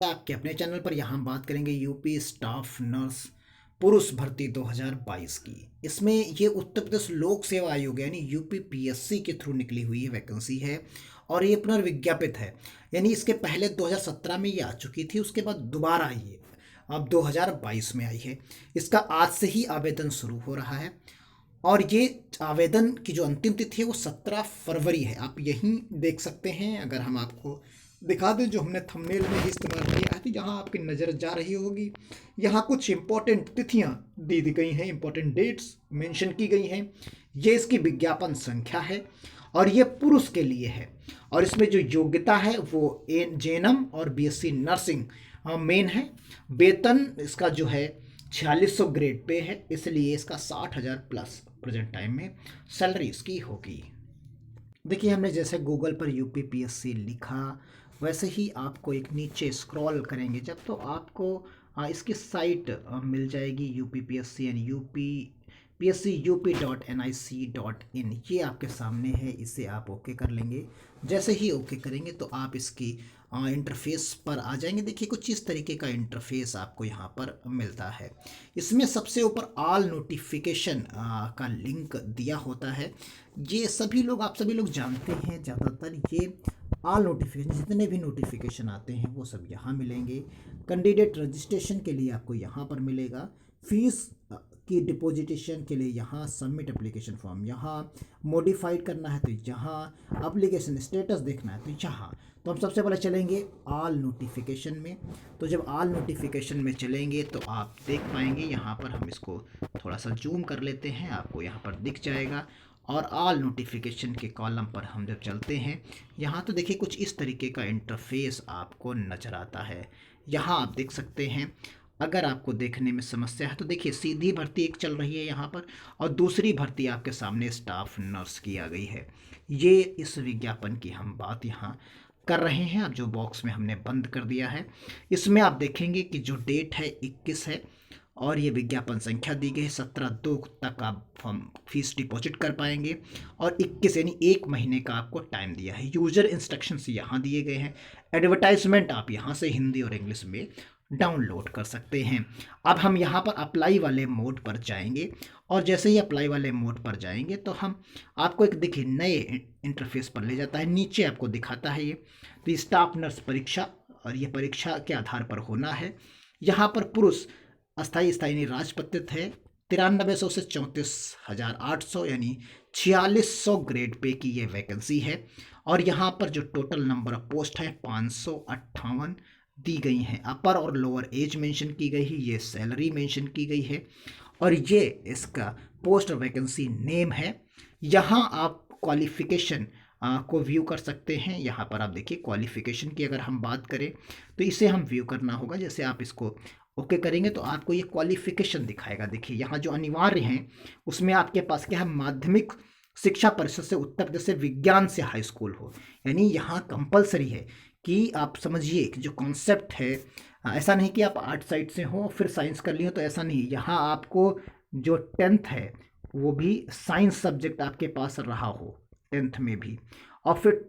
आपके अपने चैनल पर यहाँ बात करेंगे यूपी स्टाफ नर्स पुरुष भर्ती 2022 की। इसमें ये उत्तर प्रदेश लोक सेवा आयोग यानी यूपी पीएससी के थ्रू निकली हुई है वैकेंसी है और ये पुनर्विज्ञापित है। यानी इसके पहले 2017 में ये आ चुकी थी, उसके बाद दोबारा आई है, अब 2022 में आई है। इसका आज से ही आवेदन शुरू हो रहा है और ये आवेदन की जो अंतिम तिथि है वो 17 फरवरी है। आप यहीं देख सकते हैं। अगर हम आपको दिखा दें जो हमने थंबनेल में ही इस्तेमाल किया है, तो यहाँ आपकी नज़र जा रही होगी, यहाँ कुछ इंपॉर्टेंट तिथियाँ दी गई हैं, इंपॉर्टेंट डेट्स मेंशन की गई हैं। ये इसकी विज्ञापन संख्या है और ये पुरुष के लिए है। और इसमें जो योग्यता है वो जेएनएम और बीएससी नर्सिंग मेन है। वेतन इसका जो है 4600 ग्रेड पे है, इसलिए इसका 60,000 प्लस प्रेजेंट टाइम में सैलरी इसकी होगी। देखिए, हमने जैसे गूगल पर यूपी पीएससी लिखा वैसे ही आपको एक नीचे स्क्रॉल करेंगे जब, तो आपको इसकी साइट मिल जाएगी यूपी पीएससी यानी upsc.nic.in। ये आपके सामने है, इसे आप ओके कर लेंगे। जैसे ही ओके करेंगे तो आप इसकी इंटरफेस पर आ जाएंगे। देखिए, कुछ इस तरीके का इंटरफेस आपको यहाँ पर मिलता है। इसमें सबसे ऊपर ऑल नोटिफिकेशन का लिंक दिया होता है। ये सभी लोग, आप सभी लोग जानते हैं, ज़्यादातर ये ऑल नोटिफिकेशन, जितने भी नोटिफिकेशन आते हैं वो सब यहाँ मिलेंगे। कैंडिडेट रजिस्ट्रेशन के लिए आपको यहाँ पर मिलेगा, फीस की डिपॉजिटेशन के लिए यहाँ, सबमिट एप्लीकेशन फॉर्म यहाँ, मॉडिफाइड करना है तो यहाँ, एप्लीकेशन स्टेटस देखना है तो यहाँ। तो हम सबसे पहले चलेंगे ऑल नोटिफिकेशन में। तो जब ऑल नोटिफिकेशन में चलेंगे तो आप देख पाएंगे, यहाँ पर हम इसको थोड़ा सा जूम कर लेते हैं, आपको यहाँ पर दिख जाएगा। और ऑल नोटिफिकेशन के कॉलम पर हम जब चलते हैं, यहाँ तो देखिए कुछ इस तरीके का इंटरफेस आपको नज़र आता है। यहाँ आप देख सकते हैं। अगर आपको देखने में समस्या है तो देखिए, सीधी भर्ती एक चल रही है यहाँ पर और दूसरी भर्ती आपके सामने स्टाफ नर्स की आ गई है। ये इस विज्ञापन की हम बात यहाँ कर रहे हैं। अब जो बॉक्स में हमने बंद कर दिया है, इसमें आप देखेंगे कि जो डेट है 21 है और ये विज्ञापन संख्या दी गई है। 17/2 तक आप फॉर्म फीस डिपॉजिट कर पाएंगे और 21 यानी 1 महीने का आपको टाइम दिया है। यूजर इंस्ट्रक्शंस यहाँ दिए गए हैं। एडवर्टाइजमेंट आप यहाँ से हिंदी और इंग्लिश में डाउनलोड कर सकते हैं। अब हम यहाँ पर अप्लाई वाले मोड पर जाएंगे और जैसे ही अप्लाई वाले मोड पर जाएंगे तो हम आपको एक देखिए नए इंटरफेस पर ले जाता है। नीचे आपको दिखाता है ये तो स्टाफ नर्स परीक्षा, और ये परीक्षा के आधार पर होना है। यहाँ पर पुरुष अस्थाई स्थायी राजपत्रित है। 9300 से 34,800 यानी 4600 ग्रेड पे की ये वैकेंसी है। और यहाँ पर जो टोटल नंबर ऑफ पोस्ट है 558 दी गई हैं। अपर और लोअर एज मेंशन की गई है, ये सैलरी मेंशन की गई है और ये इसका पोस्ट वैकेंसी नेम है। यहाँ आप क्वालिफिकेशन को व्यू कर सकते हैं। यहाँ पर आप देखिए क्वालिफिकेशन की अगर हम बात करें तो इसे हम व्यू करना होगा। जैसे आप इसको ओके करेंगे तो आपको ये क्वालिफिकेशन दिखाएगा। देखिए, यहाँ जो अनिवार्य हैं उसमें आपके पास क्या है, माध्यमिक शिक्षा परिषद से उत्तर प्रदेश से विज्ञान से हाई स्कूल हो। यानी यहाँ कंपलसरी है कि आप समझिए कि जो कॉन्सेप्ट है, ऐसा नहीं कि आप आर्ट साइड से हो फिर साइंस कर लिए हो, तो ऐसा नहीं। यहाँ आपको जो 10th है वो भी साइंस सब्जेक्ट आपके पास रहा हो 10th में भी, और फिर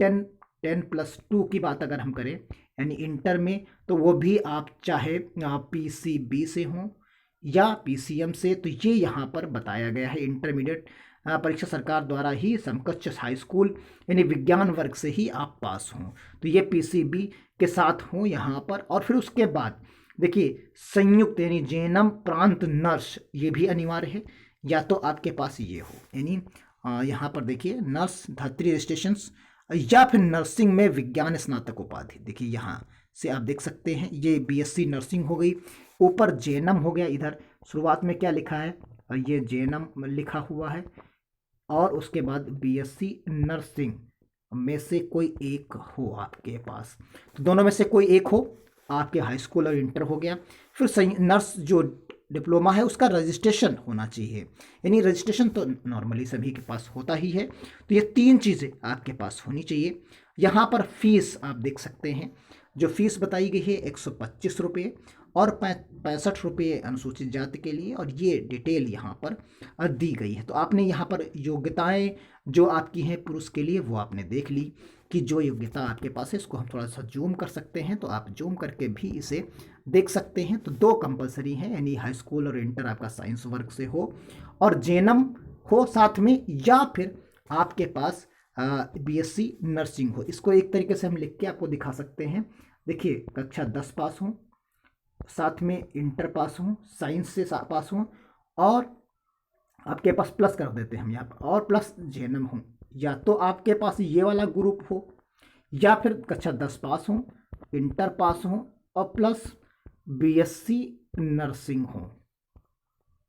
10+2 की बात अगर हम करें यानी इंटर में, तो वो भी आप चाहे पीसीबी से हो या पीसीएम से, तो ये यहाँ पर बताया गया है। इंटरमीडिएट परीक्षा सरकार द्वारा ही समकक्ष हाई स्कूल यानी विज्ञान वर्ग से ही आप पास हों, तो ये पीसीबी के साथ हों यहाँ पर। और फिर उसके बाद देखिए संयुक्त यानी जेएनएम प्रांत नर्स, ये भी अनिवार्य है, या तो आपके पास ये हो यानी यहाँ पर देखिए नर्स धात्री रजिस्ट्रेशन या फिर नर्सिंग में विज्ञान स्नातक उपाधि। देखिए यहाँ से आप देख सकते हैं, ये बीएससी नर्सिंग हो गई, ऊपर जेएनएम हो गया। इधर शुरुआत में क्या लिखा है, ये जेएनएम लिखा हुआ है और उसके बाद बीएससी नर्सिंग में से कोई एक हो आपके पास, तो दोनों में से कोई एक हो, आपके हाई स्कूल और इंटर हो गया। फिर नर्स जो डिप्लोमा है उसका रजिस्ट्रेशन होना चाहिए, यानी रजिस्ट्रेशन तो नॉर्मली सभी के पास होता ही है। तो ये 3 चीज़ें आपके पास होनी चाहिए। यहाँ पर फीस आप देख सकते हैं, जो फीस बताई गई है 125 रुपये और 65 रुपये अनुसूचित जाति के लिए, और ये डिटेल यहाँ पर दी गई है। तो आपने यहाँ पर योग्यताएं जो आपकी हैं पुरुष के लिए वो आपने देख ली कि जो योग्यता आपके पास है। इसको हम थोड़ा सा जूम कर सकते हैं, तो आप जूम करके भी इसे देख सकते हैं। तो 2 कंपलसरी हैं, यानी हाई स्कूल और इंटर आपका साइंस वर्ग से हो और जेएनएम हो साथ में, या फिर आपके पास बीएससी नर्सिंग हो। इसको एक तरीके से हम लिख के आपको दिखा सकते हैं। देखिए, कक्षा 10 पास हो, साथ में इंटर पास हो, साइंस से पास हो, और आपके पास प्लस कर देते हैं हम यहाँ पर, और प्लस जेएनएम हो, या तो आपके पास ये वाला ग्रुप हो, या फिर कक्षा 10 पास हो, इंटर पास हो और प्लस बीएससी नर्सिंग हो,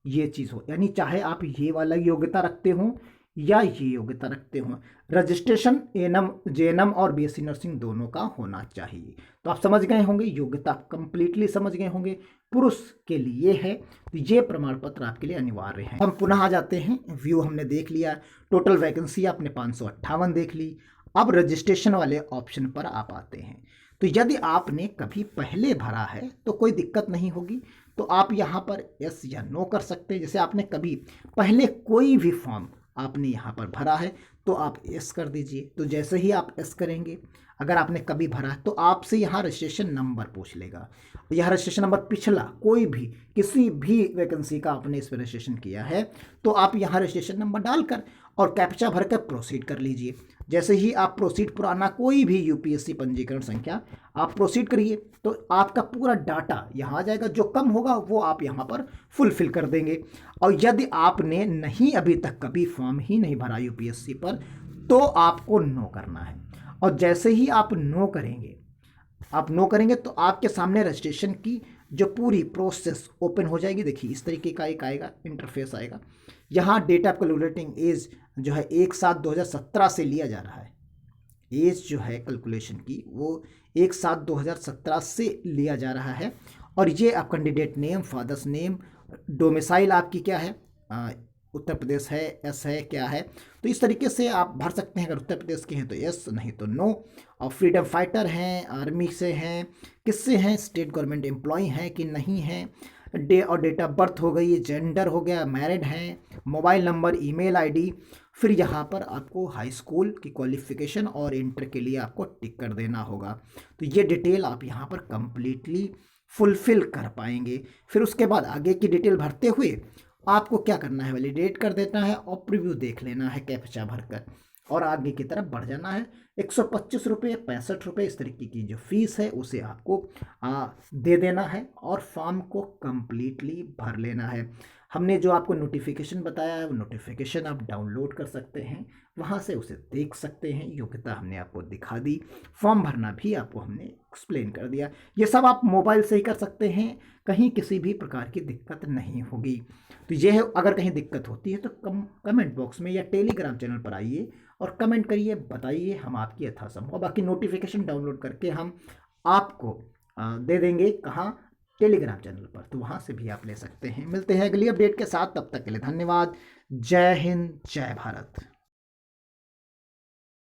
ये चीज़ हो। यानी चाहे आप ये वाला योग्यता रखते हो या ये योग्यता रखते हो, रजिस्ट्रेशन एएनएम जेएनएम और बीएससी नर्सिंग दोनों का होना चाहिए। तो आप समझ गए होंगे, योग्यता आप कंप्लीटली समझ गए होंगे। पुरुष के लिए है तो ये प्रमाण पत्र आपके लिए अनिवार्य है। हम पुनः आ जाते हैं, व्यू हमने देख लिया, टोटल वैकेंसी आपने 558 देख ली। अब रजिस्ट्रेशन वाले ऑप्शन पर आप आते हैं। तो यदि आपने कभी पहले भरा है तो कोई दिक्कत नहीं होगी, तो आप यहाँ पर यस या नो कर सकते हैं। जैसे आपने कभी पहले कोई भी फॉर्म आपने यहाँ पर भरा है तो आप यस कर दीजिए। तो जैसे ही आप यस करेंगे, अगर आपने कभी भरा है तो आपसे यहाँ रजिस्ट्रेशन नंबर पूछ लेगा। यह रजिस्ट्रेशन नंबर पिछला कोई भी किसी भी वैकेंसी का आपने इस पर रजिस्ट्रेशन किया है तो आप यहाँ रजिस्ट्रेशन नंबर डालकर और कैप्चा भरकर प्रोसीड कर लीजिए। जैसे ही आप प्रोसीड, पुराना कोई भी यूपीएससी पंजीकरण संख्या आप प्रोसीड करिए तो आपका पूरा डाटा यहाँ आ जाएगा। जो कम होगा वो आप यहाँ पर फुलफिल कर देंगे। और यदि आपने नहीं अभी तक कभी फॉर्म ही नहीं भरा यूपीएससी पर तो आपको नो करना है। और जैसे ही आप नो करेंगे तो आपके सामने रजिस्ट्रेशन की जो पूरी प्रोसेस ओपन हो जाएगी। देखिए, इस तरीके का एक आएगा, इंटरफेस आएगा। यहाँ डेट ऑफ कैलकुलेटिंग एज जो है 1/7/2017 से लिया जा रहा है। एज जो है कैलकुलेशन की वो 1/7/2017 से लिया जा रहा है। और ये आप candidate name, father's name, domicile आपकी क्या है, उत्तर प्रदेश है, एस है, क्या है, तो इस तरीके से आप भर सकते हैं। अगर उत्तर प्रदेश के हैं तो यस, नहीं तो नो। और फ्रीडम फाइटर हैं, आर्मी से हैं, किससे हैं, स्टेट गवर्नमेंट एम्प्लॉय हैं कि नहीं हैं, डे और डेट ऑफ बर्थ हो गई, जेंडर हो गया, मैरिड हैं, मोबाइल नंबर, ईमेल आईडी। फिर यहाँ पर आपको हाई स्कूल की क्वालिफिकेशन और इंटर के लिए आपको टिक कर देना होगा। तो ये डिटेल आप यहाँ पर कंप्लीटली फुलफिल कर पाएंगे। फिर उसके बाद आगे की डिटेल भरते हुए आपको क्या करना है, वैलिडेट कर देना है और प्रीव्यू देख लेना है कैप्चा भरकर, और आगे की तरफ बढ़ जाना है। 125 रुपये, 65 रुपये इस तरीके की जो फीस है उसे आपको दे देना है और फॉर्म को कंप्लीटली भर लेना है। हमने जो आपको नोटिफिकेशन बताया है वो नोटिफिकेशन आप डाउनलोड कर सकते हैं, वहाँ से उसे देख सकते हैं। योग्यता हमने आपको दिखा दी, फॉर्म भरना भी आपको हमने एक्सप्लेन कर दिया। ये सब आप मोबाइल से ही कर सकते हैं, कहीं किसी भी प्रकार की दिक्कत नहीं होगी। तो ये है, अगर कहीं दिक्कत होती है तो कमेंट बॉक्स में या टेलीग्राम चैनल पर आइए और कमेंट करिए, बताइए, हम आपकी यथासंभव बाकी नोटिफिकेशन डाउनलोड करके हम आपको दे देंगे। कहाँ, टेलीग्राम चैनल पर, तो वहाँ से भी आप ले सकते हैं। मिलते हैं अगली अपडेट के साथ, तब तक के लिए धन्यवाद। जय हिंद, जय भारत।